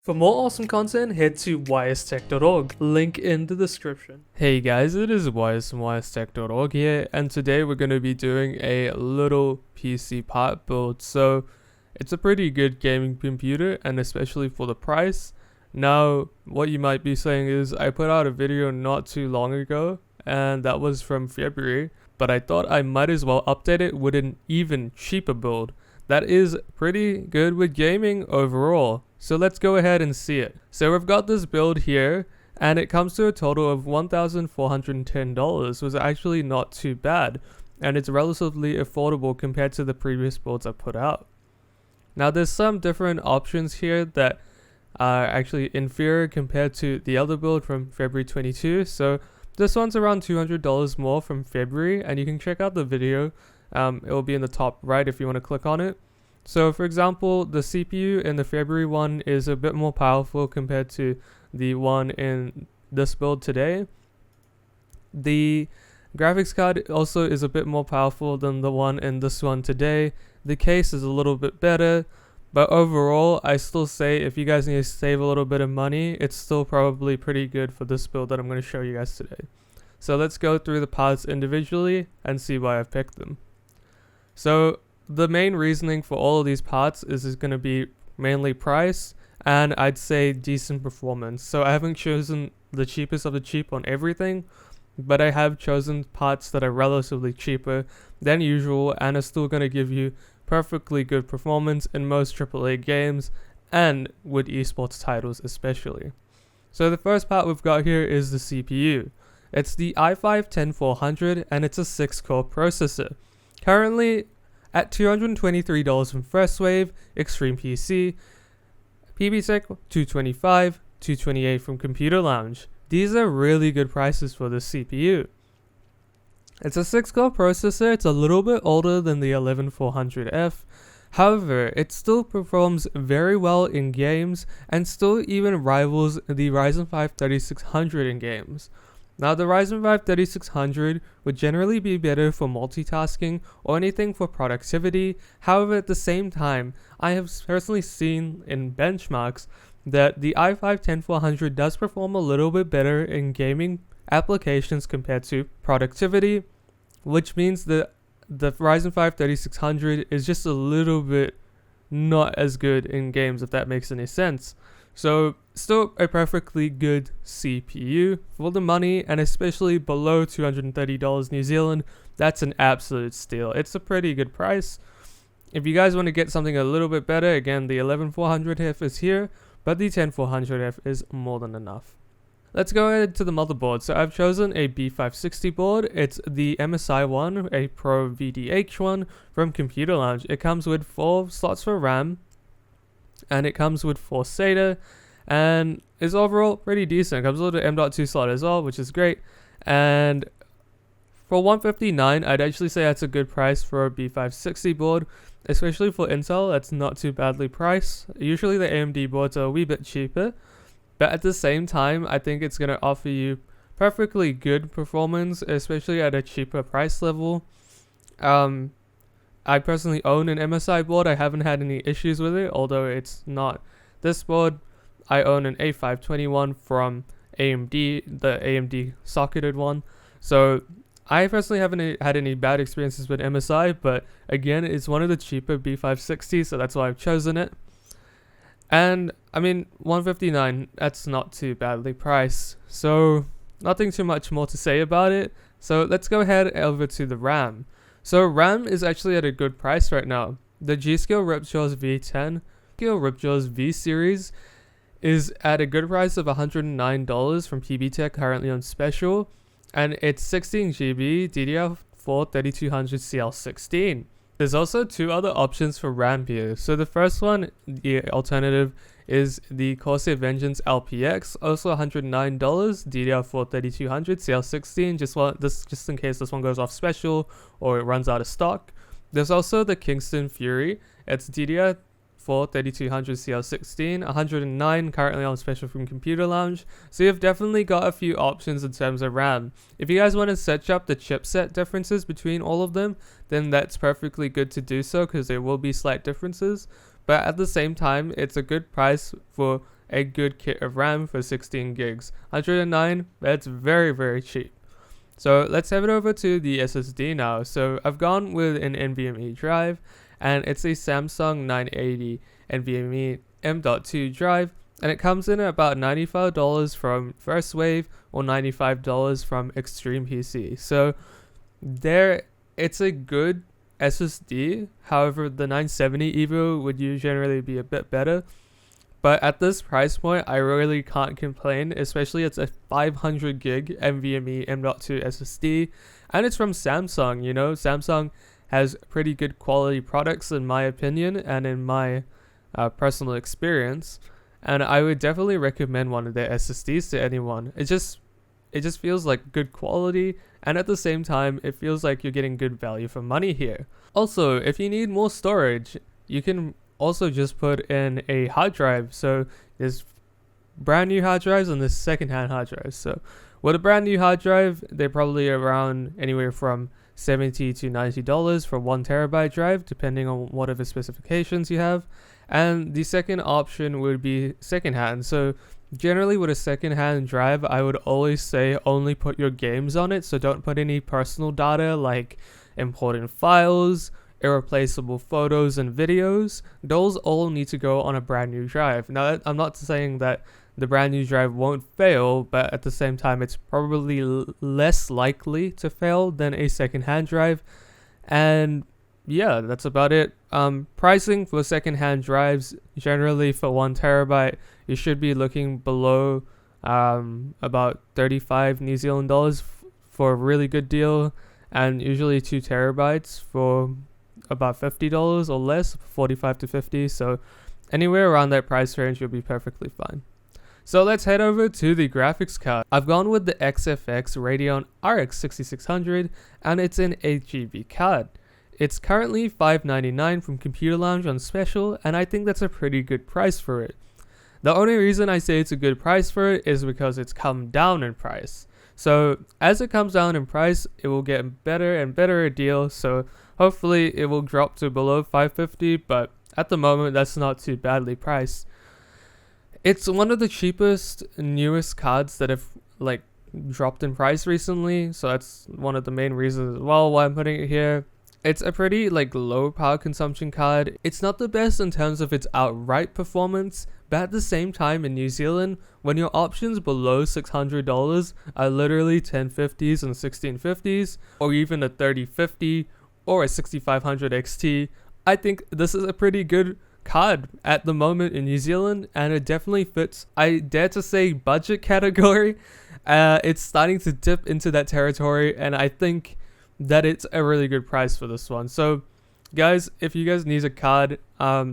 For more awesome content, head to ystech.org, link in the description. Hey guys, it is Wise from ystech.org here, and today we're going to be doing a little PC part build. So it's a pretty good gaming computer, and especially for the price. Now, what you might be saying is I put out a video not too long ago, and that was from February, but I thought I might as well update it with an even cheaper build that is pretty good with gaming overall. So let's go ahead and see it. So we've got this build here, and it comes to a total of $1,410, which is actually not too bad, and it's relatively affordable compared to the previous builds I put out. Now there's some different options here that are actually inferior compared to the other build from February 22. So this one's around $200 more from February, and you can check out the video. It will be in the top right if you want to click on it. So for example, the CPU in the February one is a bit more powerful compared to the one in this build today. The graphics card also is a bit more powerful than the one in this one today. The case is a little bit better, but overall I still say if you guys need to save a little bit of money, it's still probably pretty good for this build that I'm going to show you guys today. So let's go through the parts individually and see why I've picked them. So the main reasoning for all of these parts is going to be mainly price, and I'd say decent performance. So I haven't chosen the cheapest of the cheap on everything, but I have chosen parts that are relatively cheaper than usual and are still going to give you perfectly good performance in most AAA games and with esports titles especially. So the first part we've got here is the CPU. It's the i5-10400, and it's a 6-core processor. Currently at $223 from First Wave, Extreme PC, PBTech $225, $228 from Computer Lounge. These are really good prices for this CPU. It's a 6-core processor. It's a little bit older than the 11400F. However, it still performs very well in games and still even rivals the Ryzen 5 3600 in games. Now the Ryzen 5 3600 would generally be better for multitasking or anything for productivity. However, at the same time, I have personally seen in benchmarks that the i5-10400 does perform a little bit better in gaming applications compared to productivity, which means that the Ryzen 5 3600 is just a little bit not as good in games, if that makes any sense. So still a perfectly good CPU for the money, and especially below $230 New Zealand, that's an absolute steal. It's a pretty good price. If you guys want to get something a little bit better, again, the 11400F is here, but the 10400F is more than enough. Let's go ahead to the motherboard. So I've chosen a B560 board. It's the MSI one, a Pro VDH one from Computer Lounge. It comes with 4 slots for RAM, and it comes with 4 SATA, and is overall pretty decent. It comes with an M.2 slot as well, which is great. And for $159, I'd actually say that's a good price for a B560 board, especially for Intel. That's not too badly priced. Usually the AMD boards are a wee bit cheaper, but at the same time, I think it's going to offer you perfectly good performance, especially at a cheaper price level. I personally own an MSI board. I haven't had any issues with it, although it's not this board. I own an A521 from AMD, the AMD socketed one. So I personally haven't had any bad experiences with MSI, but again, it's one of the cheaper B560s, so that's why I've chosen it. And I mean, $159, that's not too badly priced. So nothing too much more to say about it. So let's go ahead over to the RAM. So RAM is actually at a good price right now. The G-Skill Ripjaws V10, Ripjaws V series is at a good price of $109 from PBTech, currently on special, and it's 16GB DDR4 3200 CL16. There's also 2 other options for RAM here. So the first one, the alternative, is the Corsair Vengeance LPX, also $109, DDR4 3200 CL16, just in case this one goes off special or it runs out of stock. There's also the Kingston Fury. It's DDR4 3200 CL16, $109, currently on special from Computer Lounge. So you've definitely got a few options in terms of RAM. If you guys want to search up the chipset differences between all of them, then that's perfectly good to do so, because there will be slight differences. But at the same time, it's a good price for a good kit of RAM for 16 gigs. 109, that's very, very cheap. So let's head over to the SSD now. So I've gone with an NVMe drive, and it's a Samsung 980 NVMe M.2 drive, and it comes in at about $95 from First Wave or $95 from Extreme PC. So it's a good SSD. However, the 970 EVO would generally be a bit better. But at this price point, I really can't complain, especially it's a 500 gig NVMe M.2 SSD, and it's from Samsung. Samsung has pretty good quality products in my opinion and in my personal experience, and I would definitely recommend one of their SSDs to anyone. It just feels like good quality, and at the same time, it feels like you're getting good value for money here. Also, if you need more storage, you can also just put in a hard drive. So there's brand new hard drives and there's secondhand hard drives. So with a brand new hard drive, they're probably around anywhere from $70 to $90 for 1 terabyte drive, depending on whatever specifications you have. And the second option would be secondhand. So generally with a secondhand drive, I would always say only put your games on it. So don't put any personal data like important files, irreplaceable photos and videos. Those all need to go on a brand new drive. Now, I'm not saying that the brand new drive won't fail, but at the same time, it's probably less likely to fail than a secondhand drive. And yeah, that's about it. Pricing for secondhand drives, generally for 1 terabyte, you should be looking below about 35 New Zealand dollars for a really good deal, and usually 2 terabytes for about $50 or less, 45 to 50. So anywhere around that price range, you'll be perfectly fine. So let's head over to the graphics card. I've gone with the XFX Radeon RX 6600, and it's an 8GB card. It's currently $599 from Computer Lounge on special, and I think that's a pretty good price for it. The only reason I say it's a good price for it is because it's come down in price. So as it comes down in price, it will get better and better a deal. So hopefully it will drop to below $550, but at the moment that's not too badly priced. It's one of the cheapest, newest cards that have dropped in price recently, so that's one of the main reasons as well why I'm putting it here. It's a pretty low power consumption card. It's not the best in terms of its outright performance, but at the same time in New Zealand, when your options below $600 are literally 1050s and 1650s, or even a 3050 or a 6500 XT, I think this is a pretty good card at the moment in New Zealand, and it definitely fits, I dare to say, budget category. It's starting to dip into that territory, and I think that it's a really good price for this one. So guys, if you guys need a card,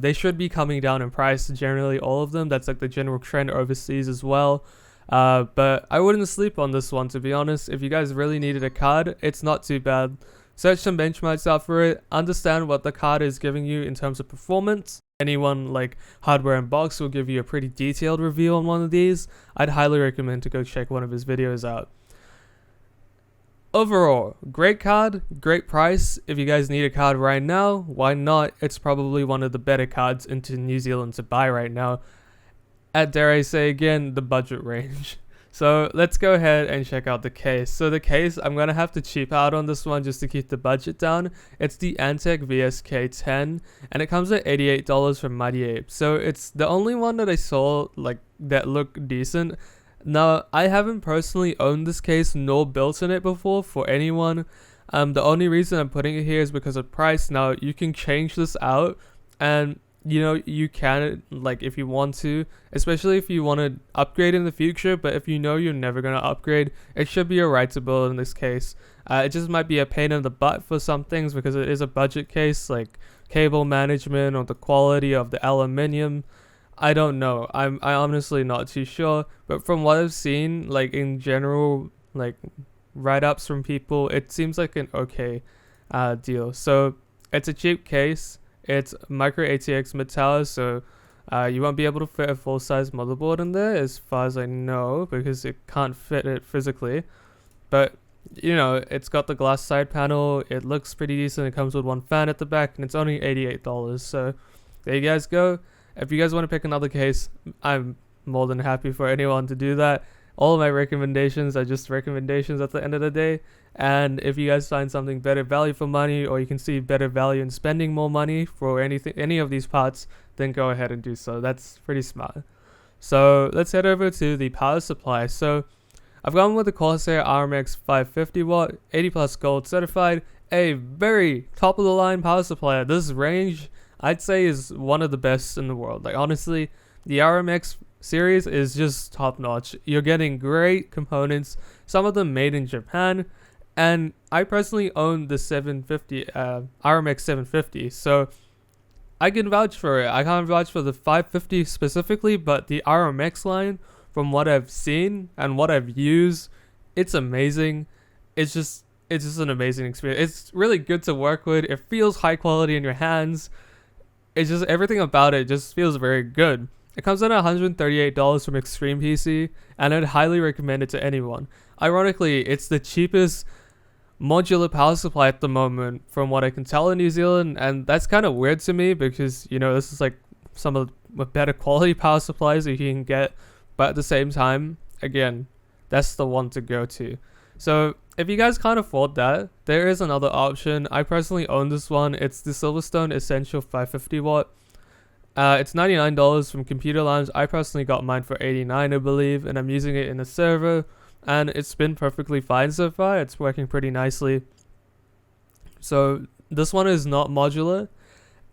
they should be coming down in price, generally all of them. That's the general trend overseas as well. But I wouldn't sleep on this one, to be honest. If you guys really needed a card, it's not too bad. Search some benchmarks out for it, understand what the card is giving you in terms of performance. Anyone like Hardware Unbox will give you a pretty detailed review on one of these. I'd highly recommend to go check one of his videos out. Overall, great card, great price. If you guys need a card right now, why not? It's probably one of the better cards into New Zealand to buy right now, at, dare I say again, the budget range. So let's go ahead and check out the case. So the case, I'm going to have to cheap out on this one just to keep the budget down. It's the Antec VSK10, and it comes at $88 from Mighty Ape. So it's the only one that I saw that looked decent. Now, I haven't personally owned this case nor built in it before for anyone. The only reason I'm putting it here is because of price. Now, you can change this out, and you can, if you want to, especially if you want to upgrade in the future. But if you know you're never going to upgrade, it should be alright to build in this case. It just might be a pain in the butt for some things because it is a budget case, like cable management or the quality of the aluminium. I don't know. I honestly not too sure. But from what I've seen, in general, write-ups from people, it seems like an okay deal. So it's a cheap case. It's micro ATX mid-tower, so you won't be able to fit a full-size motherboard in there as far as I know, because it can't fit it physically. But it's got the glass side panel. It looks pretty decent. It comes with one fan at the back, and it's only $88. So there you guys go. If you guys want to pick another case, I'm more than happy for anyone to do that. All of my recommendations are just recommendations at the end of the day. And if you guys find something better value for money, or you can see better value in spending more money for any of these parts, then go ahead and do so. That's pretty smart. So let's head over to the power supply. So I've gone with the Corsair RMX 550 watt, 80 plus gold certified, a very top of the line power supply at this range. I'd say is one of the best in the world. Like honestly, the RMX series is just top notch. You're getting great components, some of them made in Japan, and I personally own the 750 RMX 750, so I can vouch for it. I can't vouch for the 550 specifically, but the RMX line, from what I've seen and what I've used, it's amazing. It's just an amazing experience. It's really good to work with. It feels high quality in your hands. It's just everything about it just feels very good. It comes in at $138 from Extreme PC, and I'd highly recommend it to anyone. Ironically, it's the cheapest modular power supply at the moment from what I can tell in New Zealand, and that's kind of weird to me because, you know, this is like some of the better quality power supplies that you can get, but at the same time, again, that's the one to go to. So if you guys can't afford that, there is another option. I personally own this one. It's the Silverstone Essential 550 watt. It's $99 from Computer Lounge. I personally got mine for $89, I believe, and I'm using it in a server, and it's been perfectly fine so far. It's working pretty nicely. So this one is not modular,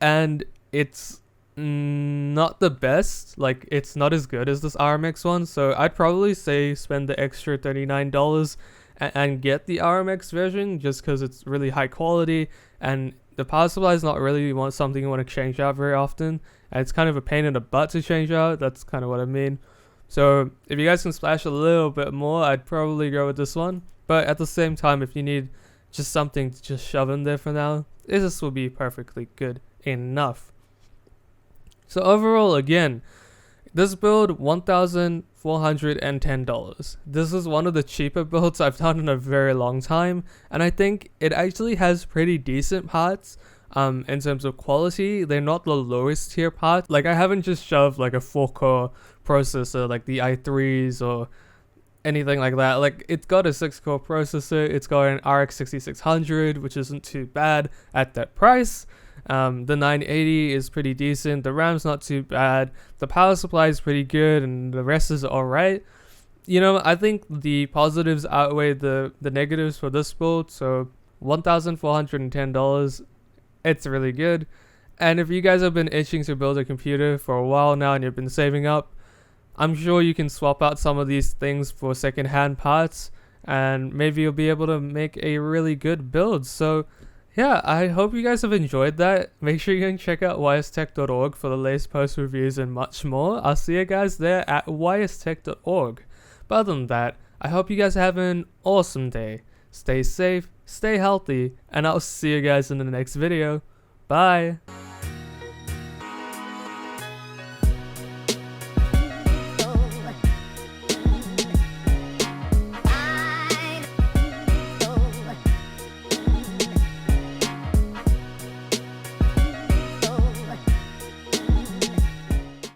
and it's not the best. Like, it's not as good as this RMX one, so I'd probably say spend the extra $39 and get the RMX version, just because it's really high quality, and the power supply is not really something you want to change out very often, and it's kind of a pain in the butt to change out. That's kind of what I mean. So if you guys can splash a little bit more, I'd probably go with this one. But at the same time, if you need just something to just shove in there for now, this will be perfectly good enough. So overall, again, this build, $1,410. This is one of the cheaper builds I've done in a very long time, and I think it actually has pretty decent parts. In terms of quality, they're not the lowest tier parts. Like, I haven't just shoved like a 4-core processor like the i3s or anything like that. Like, it's got a 6-core processor, it's got an RX 6600, which isn't too bad at that price. The 980 is pretty decent, the RAM's not too bad, the power supply is pretty good, and the rest is alright. You know, I think the positives outweigh the negatives for this build, so $1,410, it's really good. And if you guys have been itching to build a computer for a while now and you've been saving up, I'm sure you can swap out some of these things for second-hand parts, and maybe you'll be able to make a really good build. So yeah, I hope you guys have enjoyed that. Make sure you can check out ystech.org for the latest post reviews and much more. I'll see you guys there at ystech.org. But other than that, I hope you guys have an awesome day. Stay safe, stay healthy, and I'll see you guys in the next video. Bye!